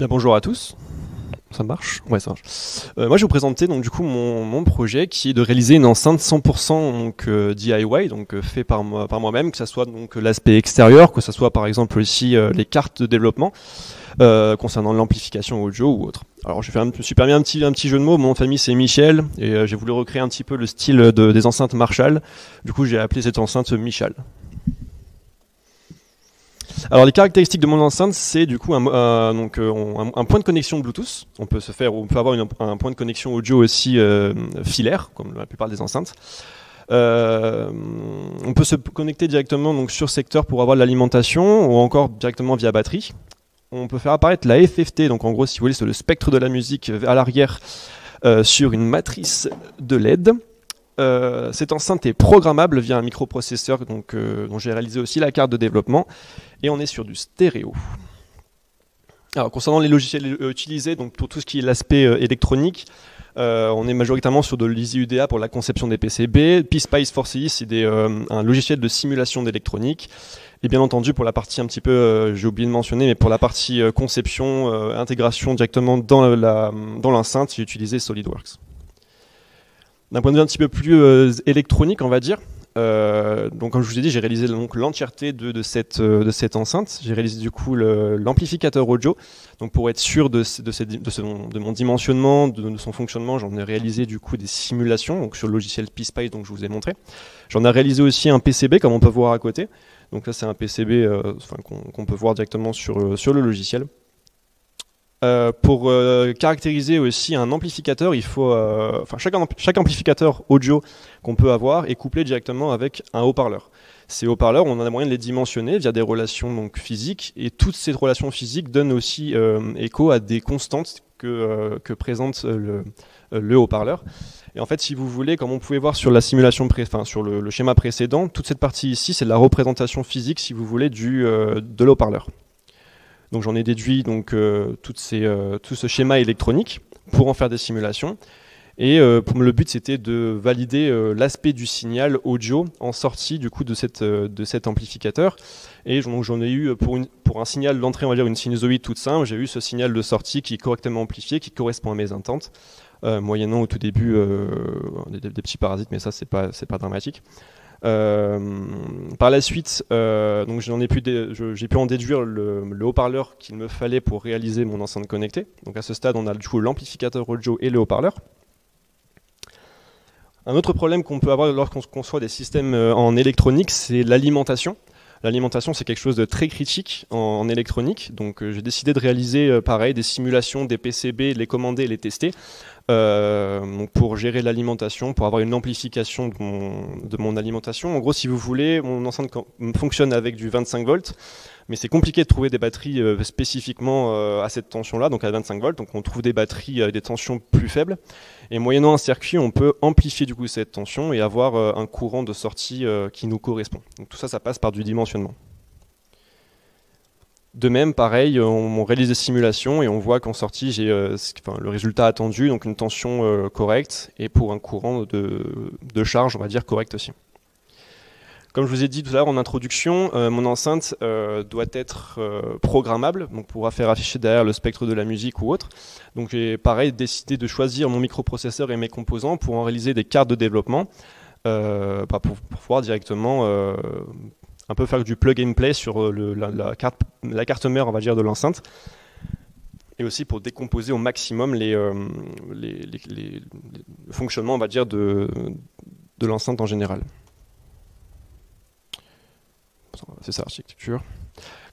Bien, bonjour à tous. Ça marche? Ouais, ça marche. Moi, je vais vous présenter donc du coup mon projet qui est de réaliser une enceinte 100% donc DIY, donc fait par moi-même, que ça soit donc l'aspect extérieur, que ça soit par exemple aussi les cartes de développement concernant l'amplification audio ou autre. Alors, je me suis permis un petit jeu de mots. Mon nom de famille c'est Michel et j'ai voulu recréer un petit peu le style des enceintes Marshall. Du coup, j'ai appelé cette enceinte Michal. Alors les caractéristiques de mon enceinte, c'est du coup un point de connexion Bluetooth. On peut avoir un point de connexion audio aussi filaire, comme la plupart des enceintes. On peut se connecter directement donc, sur secteur pour avoir de l'alimentation, ou encore directement via batterie. On peut faire apparaître la FFT, donc en gros, si vous voulez, c'est le spectre de la musique à l'arrière sur une matrice de LED. Cette enceinte est programmable via un microprocesseur dont j'ai réalisé aussi la carte de développement, et on est sur du stéréo. Alors concernant les logiciels utilisés, donc pour tout ce qui est l'aspect électronique, on est majoritairement sur de l'Easy UDA pour la conception des PCB. PSpice 4CE, c'est un logiciel de simulation d'électronique. Et bien entendu, pour la partie un petit peu, j'ai oublié de mentionner, mais pour la partie conception, intégration directement dans l'enceinte, j'ai utilisé SolidWorks. D'un point de vue un petit peu plus électronique, on va dire, donc comme je vous ai dit, j'ai réalisé l'entièreté de cette enceinte. J'ai réalisé du coup l'amplificateur audio. Donc pour être sûr de mon dimensionnement, de son fonctionnement, j'en ai réalisé du coup des simulations donc sur le logiciel PSpice dont je vous ai montré. J'en ai réalisé aussi un PCB comme on peut voir à côté. Donc là c'est un PCB qu'on peut voir directement sur le logiciel. Pour caractériser aussi un amplificateur, il faut, chaque amplificateur audio qu'on peut avoir est couplé directement avec un haut-parleur. Ces haut-parleurs, on a moyen de les dimensionner via des relations donc, physiques, et toutes ces relations physiques donnent aussi écho à des constantes que présente le haut-parleur. Et en fait, si vous voulez, comme on pouvait voir sur la simulation, sur le schéma précédent, toute cette partie ici, c'est la représentation physique, si vous voulez, de l'haut-parleur. Donc j'en ai déduit donc, tout ce schéma électronique pour en faire des simulations. Et le but c'était de valider l'aspect du signal audio en sortie du coup de cet amplificateur. Et j'en ai eu pour un signal d'entrée, on va dire une sinusoïde toute simple, j'ai eu ce signal de sortie qui est correctement amplifié, qui correspond à mes intentes, moyennant au tout début des petits parasites, mais ça c'est pas dramatique. Par la suite, donc j'ai pu en déduire le haut-parleur qu'il me fallait pour réaliser mon enceinte connectée. Donc à ce stade, on a du coup l'amplificateur audio et le haut-parleur. Un autre problème qu'on peut avoir lorsqu'on conçoit des systèmes en électronique, c'est l'alimentation. L'alimentation, c'est quelque chose de très critique en électronique. Donc j'ai décidé de réaliser pareil des simulations des PCB, les commander et les tester. Donc pour gérer l'alimentation, pour avoir une amplification de mon alimentation. En gros, si vous voulez, mon enceinte fonctionne avec du 25 volts, mais c'est compliqué de trouver des batteries spécifiquement à cette tension-là, donc à 25 volts. Donc on trouve des batteries avec des tensions plus faibles. Et moyennant un circuit, on peut amplifier du coup cette tension et avoir un courant de sortie qui nous correspond. Donc tout ça, ça passe par du dimensionnement. De même, pareil, on réalise des simulations et on voit qu'en sortie, j'ai le résultat attendu, donc une tension correcte, et pour un courant de charge, on va dire, correct aussi. Comme je vous ai dit tout à l'heure en introduction, mon enceinte doit être programmable, donc pourra faire afficher derrière le spectre de la musique ou autre. Donc j'ai pareil décidé de choisir mon microprocesseur et mes composants pour en réaliser des cartes de développement, pour pouvoir directement un peu faire du plug and play sur la carte mère, on va dire, de l'enceinte, et aussi pour décomposer au maximum le fonctionnement, on va dire, de l'enceinte en général. C'est ça, architecture.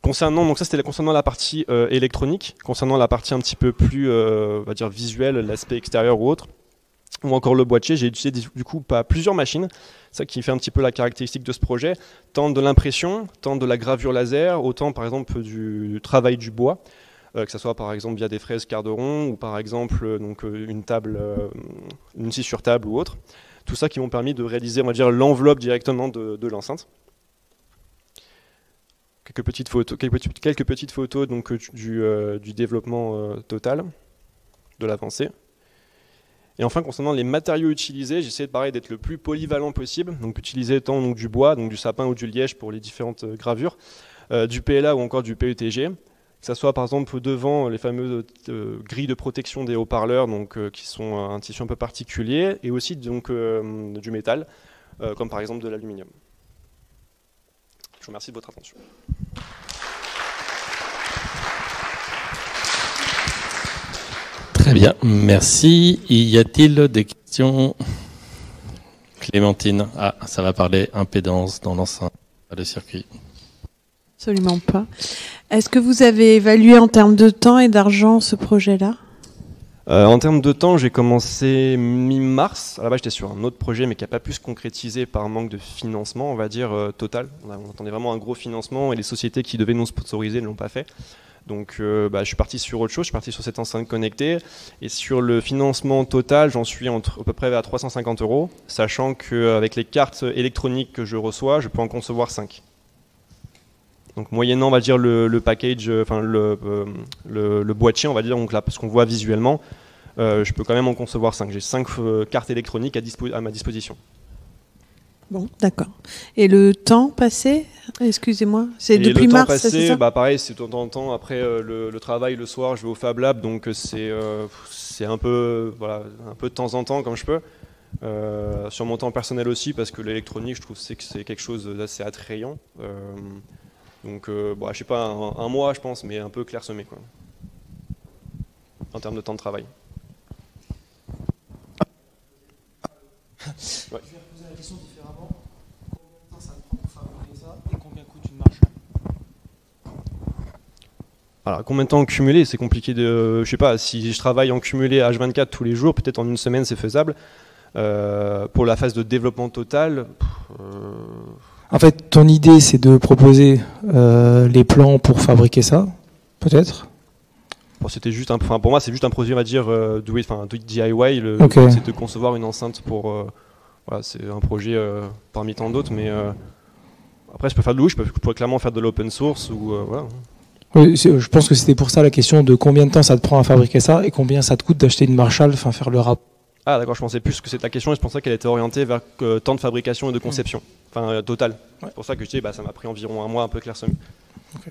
Donc ça c'était concernant la partie électronique. Concernant la partie un petit peu plus, on va dire, visuelle, l'aspect extérieur ou autre, ou encore le boîtier, j'ai utilisé du coup plusieurs machines. C'est ça qui fait un petit peu la caractéristique de ce projet, tant de l'impression, tant de la gravure laser, autant par exemple du travail du bois, que ce soit par exemple via des fraises Carderon ou par exemple une scie sur table ou autre. Tout ça qui m'ont permis de réaliser, on va dire, l'enveloppe directement de l'enceinte. Quelques petites photos donc, du développement total, de l'avancée. Et enfin, concernant les matériaux utilisés, j'essaie pareil d'être le plus polyvalent possible, donc utiliser tant donc, du bois, donc du sapin ou du liège pour les différentes gravures, du PLA ou encore du PETG, Que ça soit par exemple devant les fameuses grilles de protection des haut-parleurs, donc qui sont un tissu un peu particulier, et aussi donc du métal, comme par exemple de l'aluminium. Je vous remercie de votre attention. Très bien, merci. Y a-t-il des questions? Clémentine, ça va parler impédance dans l'enceinte, pas de circuit. Absolument pas. Est-ce que vous avez évalué en termes de temps et d'argent ce projet-là? En termes de temps, j'ai commencé mi-mars. À la base, j'étais sur un autre projet, mais qui n'a pas pu se concrétiser par manque de financement, on va dire, total. On attendait vraiment un gros financement et les sociétés qui devaient nous sponsoriser ne l'ont pas fait. Donc je suis parti sur autre chose, je suis parti sur cette enceinte connectée. Et sur le financement total, j'en suis à peu près à 350 €, sachant qu'avec les cartes électroniques que je reçois, je peux en concevoir 5. Donc moyennant, on va dire, le package, enfin le boîtier, on va dire, donc là, ce qu'on voit visuellement, je peux quand même en concevoir 5. J'ai 5 cartes électroniques à ma disposition. Bon, d'accord. Et le temps passé, excusez-moi, c'est depuis mars, passé, c'est ça? Pareil, c'est de temps en temps, après le travail, le soir, je vais au Fab Lab, donc c'est un peu, voilà, un peu de temps en temps, comme je peux. Sur mon temps personnel aussi, parce que l'électronique, je trouve que c'est quelque chose d'assez attrayant. Donc, je sais pas, un mois, je pense, mais un peu clairsemé, quoi, en termes de temps de travail. Ouais. Je vais poser la question différemment. Combien de temps ça prend pour fabriquer ça et combien coûte une Marshall? Alors, combien de temps cumulé? C'est compliqué de... Je sais pas, si je travaille en cumulé H24 tous les jours, peut-être en une semaine, c'est faisable. Pour la phase de développement total... En fait, ton idée, c'est de proposer les plans pour fabriquer ça, peut-être? Bon, c'était juste pour moi, c'est juste un projet, on va dire, do it DIY. Okay. C'est de concevoir une enceinte pour... voilà, c'est un projet parmi tant d'autres, mais après, je peux faire de l'ouïe, je pourrais clairement faire de l'open source, ou voilà. Oui, je pense que c'était pour ça la question de combien de temps ça te prend à fabriquer ça et combien ça te coûte d'acheter une Marshall, enfin faire le rapport. Ah d'accord, je pensais plus que c'était la question et je pensais qu'elle était orientée vers temps de fabrication et de conception, enfin total. Ouais. C'est pour ça que je dis ça m'a pris environ un mois un peu clairsemé. Okay.